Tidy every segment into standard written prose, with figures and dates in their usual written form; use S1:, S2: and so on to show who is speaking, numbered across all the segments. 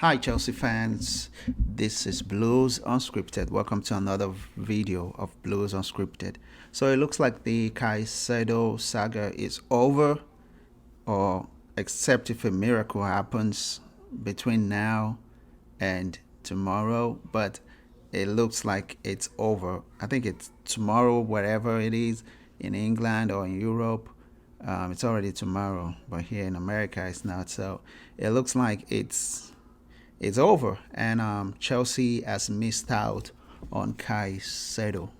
S1: Hi, Chelsea fans. This is Blues Unscripted. Welcome to another video of Blues Unscripted. So it looks like the Caicedo saga is over, or except if a miracle happens between now and tomorrow. But it looks like it's over. I think it's tomorrow, wherever it is, in England or in Europe. It's already tomorrow, but here in America it's not. So it looks like it's over, and Chelsea has missed out on Caicedo.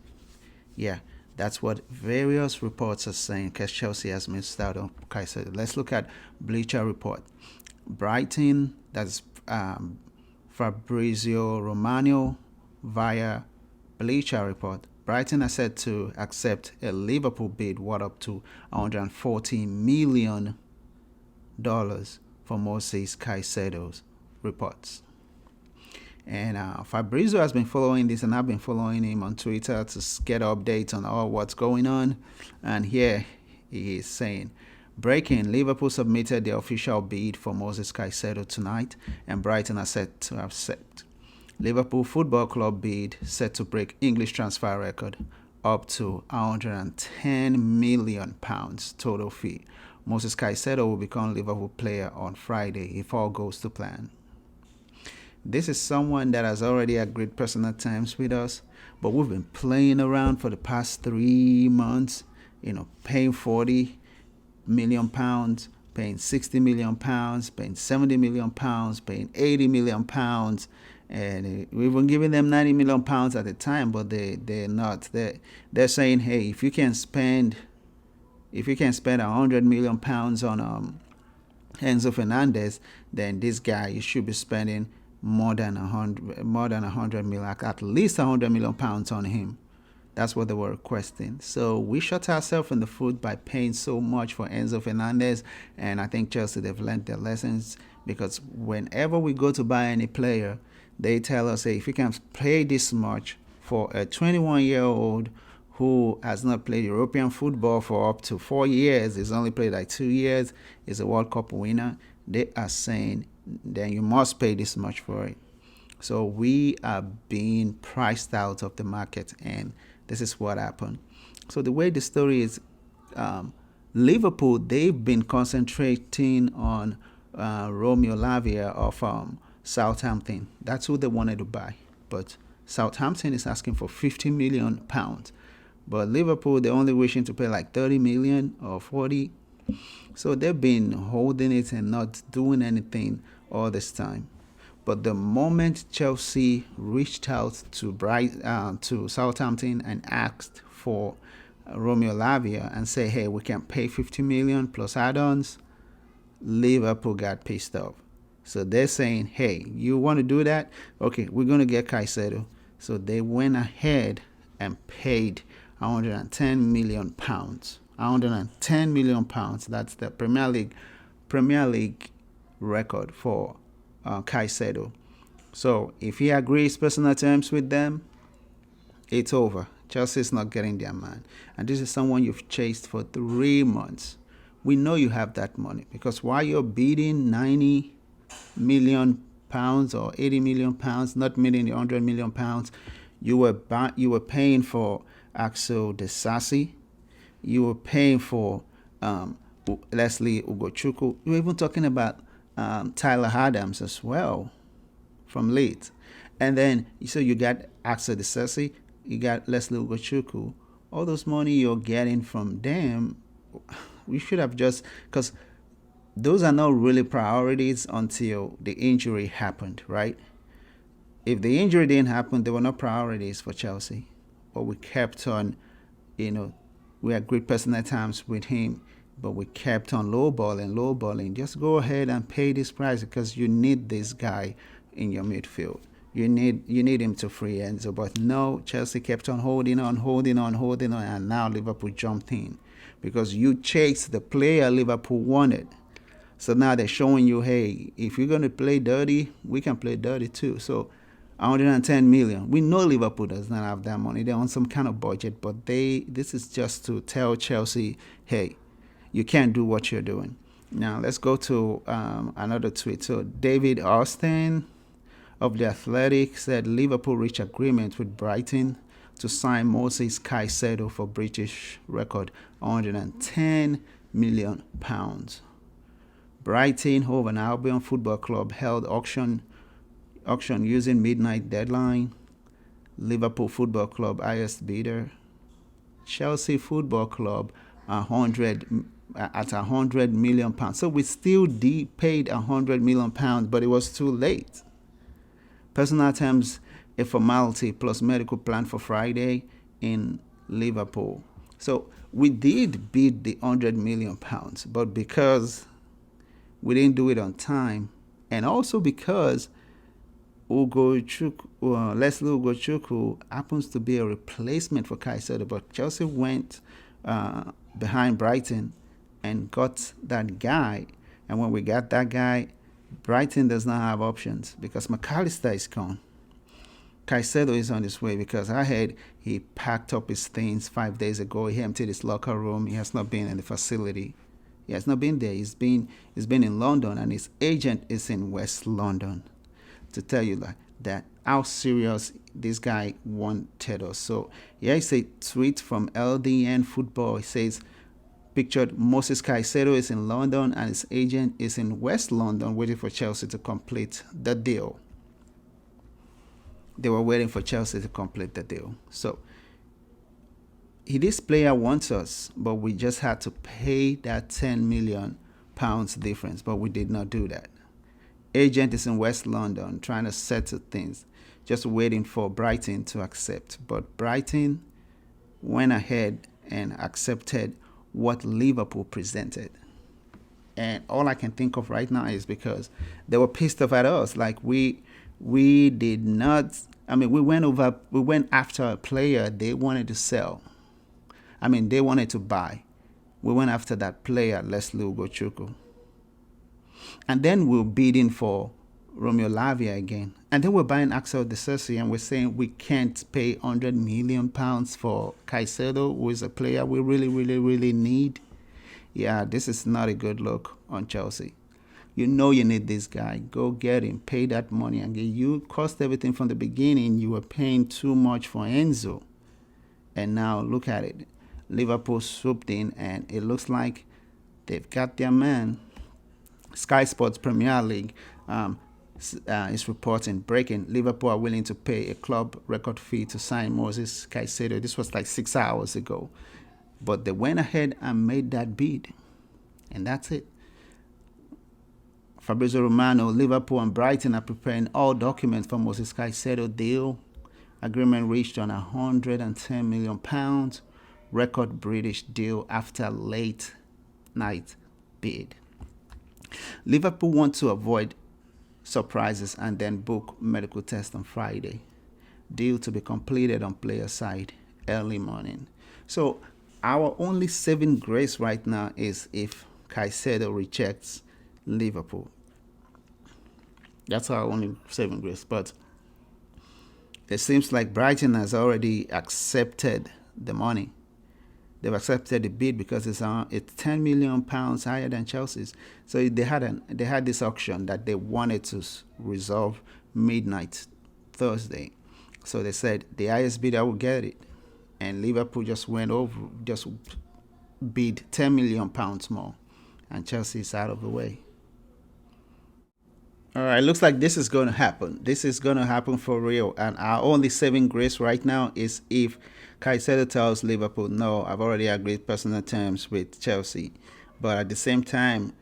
S1: Yeah, that's what various reports are saying, because Chelsea has missed out on Caicedo. Let's look at Bleacher Report. Brighton, that's Fabrizio Romano via Bleacher Report. Brighton are set to accept a Liverpool bid worth up to $140 million for Moises Caicedo's reports. And Fabrizio has been following this, and I've been following him on Twitter to get updates on all what's going on. And here he is saying, breaking, Liverpool submitted the official bid for Moises Caicedo tonight, and Brighton are set to accept. Liverpool Football Club bid set to break English transfer record, up to £110 million total fee. Moises Caicedo will become Liverpool player on Friday if all goes to plan. This is someone that has already agreed personal terms with us, but we've been playing around for the past 3 months, paying £40 million, paying £60 million, paying £70 million, paying £80 million, and we've been giving them £90 million at the time, but they're not. They're saying, hey, if you can spend £100 million on Enzo Fernandez, then this guy, you should be spending more than 100 million, at least £100 million on him. That's what they were requesting. So we shot ourselves in the foot by paying so much for Enzo Fernandez, and I think Chelsea, they've learned their lessons, because whenever we go to buy any player, they tell us, hey, if you can pay this much for a 21-year-old who has not played European football for up to 4 years, he's only played like 2 years, is a World Cup winner, they are saying, then you must pay this much for it. So we are being priced out of the market, and this is what happened. So the way the story is, Liverpool, they've been concentrating on Romeo Lavia of Southampton. That's who they wanted to buy. But Southampton is asking for £50 million. But Liverpool, they're only wishing to pay like 30 million or 40. So they've been holding it and not doing anything all this time. But the moment Chelsea reached out to Southampton and asked for Romeo Lavia and say, hey, we can pay 50 million plus add-ons, Liverpool got pissed off. So they're saying, hey, you want to do that? Okay, we're going to get Caicedo. So they went ahead and paid £110 million. £110 million. That's the Premier League record for Caicedo. So if he agrees personal terms with them, it's over. Chelsea's not getting their man. And this is someone you've chased for 3 months. We know you have that money, because while you're bidding £90 million or £80 million, not meeting the £100 million, you were paying for Axel Disasi, you were paying for Leslie Ugochukwu, you were even talking about Tyler Adams as well from Leeds. And then so you got Axel Disasi, you got Leslie Ugochukwu. All those money you're getting from them, we should have just, because those are not really priorities until the injury happened, right? If the injury didn't happen, they were not priorities for Chelsea. But we kept on, we had great personal times with him, but we kept on lowballing. Just go ahead and pay this price, because you need this guy in your midfield. You need him to free Enzo. But no, Chelsea kept on holding on, and now Liverpool jumped in, because you chased the player Liverpool wanted. So now they're showing you, hey, if you're going to play dirty, we can play dirty too. So 110 million. We know Liverpool does not have that money. They're on some kind of budget, but this is just to tell Chelsea, hey, you can't do what you're doing. Now let's go to another tweet. So David Austin of The Athletic said Liverpool reached agreement with Brighton to sign Moises Caicedo for British record £110 million. Brighton, Hove and Albion Football Club held auction using midnight deadline. Liverpool Football Club highest bidder. Chelsea Football Club at £100 million. So we still paid £100 million, but it was too late. Personal terms, a formality plus medical plan for Friday in Liverpool. So we did bid the £100 million, but because we didn't do it on time, and also because Leslie Ugochukwu happens to be a replacement for Caicedo, but Chelsea went behind Brighton and got that guy. And when we got that guy, Brighton does not have options because McAllister is gone. Caicedo is on his way because I heard he packed up his things 5 days ago. He emptied his locker room. He has not been in the facility. He has not been there. He's been in London, and his agent is in West London. To tell you that how serious this guy wanted us. So here is a tweet from LDN Football. It says, pictured Moises Caicedo is in London and his agent is in West London waiting for Chelsea to complete the deal. They were waiting for Chelsea to complete the deal. So this player wants us, but we just had to pay that £10 million difference, but we did not do that. Agent is in West London trying to settle things, just waiting for Brighton to accept. But Brighton went ahead and accepted what Liverpool presented. And all I can think of right now is because they were pissed off at us. Like we did not, we went after a player they wanted to sell. They wanted to buy. We went after that player, Leslie Ugochukwu. And then we're bidding for Romeo Lavia again. And then we're buying Axel Disasi, and we're saying we can't pay £100 million for Caicedo, who is a player we really, really, really need. Yeah, this is not a good look on Chelsea. You know you need this guy. Go get him. Pay that money. And you cost everything from the beginning. You were paying too much for Enzo. And now look at it. Liverpool swooped in, and it looks like they've got their man. Sky Sports Premier League is reporting, breaking, Liverpool are willing to pay a club record fee to sign Moises Caicedo. This was like 6 hours ago. But they went ahead and made that bid. And that's it. Fabrizio Romano, Liverpool and Brighton are preparing all documents for Moises Caicedo deal. Agreement reached on £110 million. Record British deal after late night bid. Liverpool want to avoid surprises and then book medical test on Friday. Deal to be completed on player side early morning. So our only saving grace right now is if Caicedo rejects Liverpool. That's our only saving grace. But it seems like Brighton has already accepted the money. They've accepted the bid because it's £10 million higher than Chelsea's. So they had this auction that they wanted to resolve midnight Thursday. So they said the highest bidder will get it, and Liverpool just bid £10 million more, and Chelsea is out of the way. All right, looks like this is going to happen. This is going to happen for real. And our only saving grace right now is if Caicedo tells Liverpool, no, I've already agreed personal terms with Chelsea. But at the same time,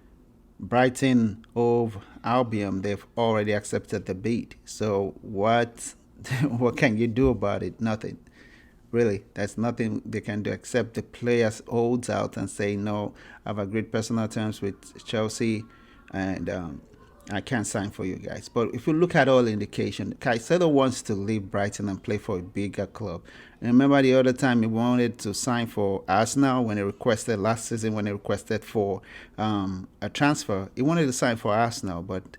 S1: Brighton of Albion, they've already accepted the bid. So what can you do about it? Nothing. Really, there's nothing they can do except the players holds out and say, no, I've agreed personal terms with Chelsea, and I can't sign for you guys. But if you look at all indication, Caicedo wants to leave Brighton and play for a bigger club. And remember the other time he wanted to sign for Arsenal when he requested last season, when he requested for a transfer. He wanted to sign for Arsenal, but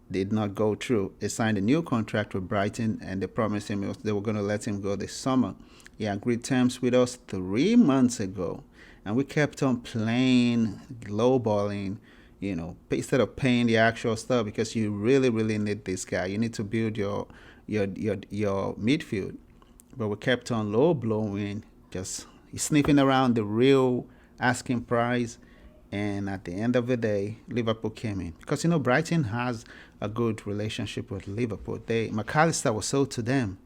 S1: did not go through. He signed a new contract with Brighton, and they promised him they were going to let him go this summer. He agreed terms with us 3 months ago. and we kept on playing lowballing, instead of paying the actual stuff, because you really really need this guy. You need to build your midfield, but we kept on low blowing, just sniffing around the real asking price. And at the end of the day, Liverpool came in, because Brighton has a good relationship with Liverpool. McAllister was sold to them.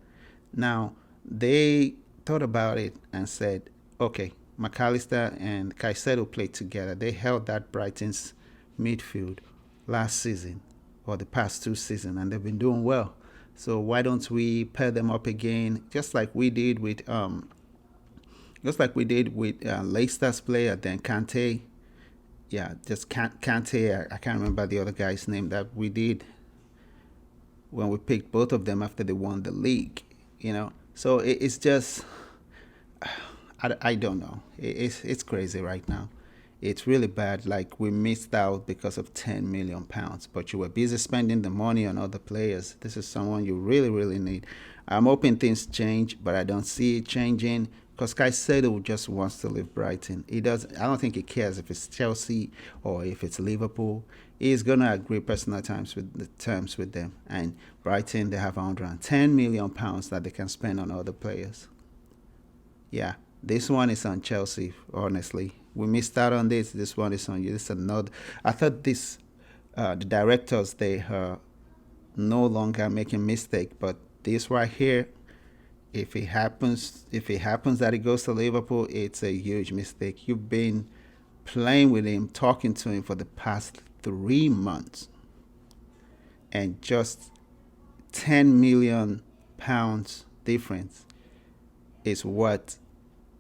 S1: Now they thought about it and said, okay, McAllister and Caicedo played together. They held that Brighton's midfield last season, or the past 2 seasons, and they've been doing well. So why don't we pair them up again, just like we did with Leicester's player, then Kante. Yeah, just Kante. I can't remember the other guy's name that we did when we picked both of them after they won the league. So it's just, I don't know. It's crazy right now. It's really bad. Like, we missed out because of £10 million, but you were busy spending the money on other players. This is someone you really really need. I'm hoping things change, but I don't see it changing, because Caicedo just wants to leave Brighton. He does. I don't think he cares if it's Chelsea or if it's Liverpool. He's gonna agree personal terms with them. And Brighton, they have £110 million that they can spend on other players. Yeah, this one is on Chelsea. Honestly, we missed out on this. This one is on you. This is another. I thought the directors, they are no longer making mistake, but this right here, if it happens that it goes to Liverpool, it's a huge mistake. You've been playing with him, talking to him for the past 3 months, and just £10 million difference is what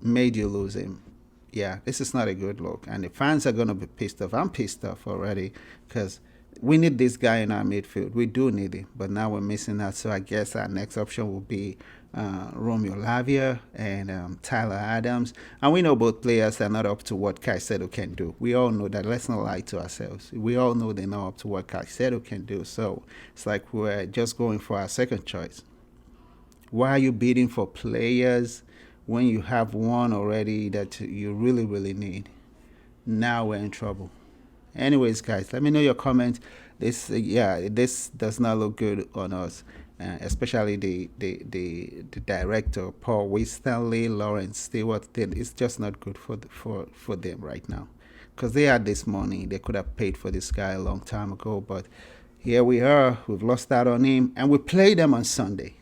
S1: made you lose him. Yeah, this is not a good look, and the fans are gonna be pissed off. I'm pissed off already, because we need this guy in our midfield. We do need him, but now we're missing that. So I guess our next option will be Romeo Lavia and Tyler Adams. And we know both players are not up to what Caicedo can do. We all know that. Let's not lie to ourselves. We all know they're not up to what Caicedo can do. So it's like we're just going for our second choice. Why are you bidding for players when you have one already that you really, really need? Now we're in trouble. Anyways, guys, let me know your comments. This does not look good on us, especially the director, Paul Winstanley, Lawrence Stewart. It's just not good for them right now, because they had this money. They could have paid for this guy a long time ago, but here we are. We've lost out on him, and we play them on Sunday.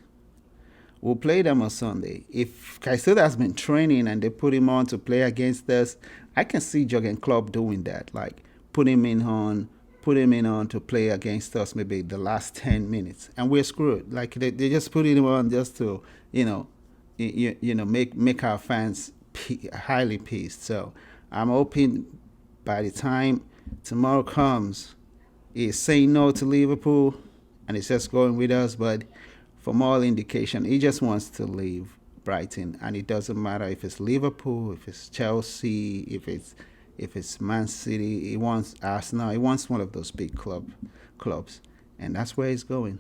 S1: We'll play them on Sunday. If Caicedo has been training and they put him on to play against us, I can see Jurgen Klopp doing that. Like, put him in on to play against us maybe the last 10 minutes, and we're screwed. Like, they just put him on just to make our fans highly pissed. So I'm hoping by the time tomorrow comes, he's saying no to Liverpool and he's just going with us. But from all indication, he just wants to leave Brighton, and it doesn't matter if it's Liverpool, if it's Chelsea, if it's Man City. He wants Arsenal. He wants one of those big clubs, and that's where he's going.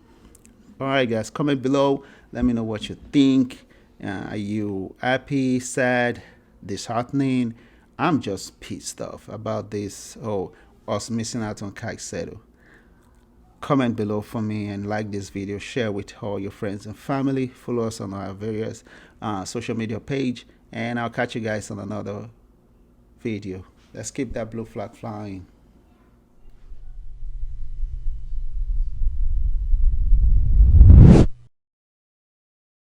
S1: All right, guys, comment below. Let me know what you think. Are you happy, sad, disheartening? I'm just pissed off about this. Us missing out on Caicedo. Comment below for me and like this video. Share with all your friends and family. Follow us on our various social media page, and I'll catch you guys on another video. Let's keep that blue flag flying.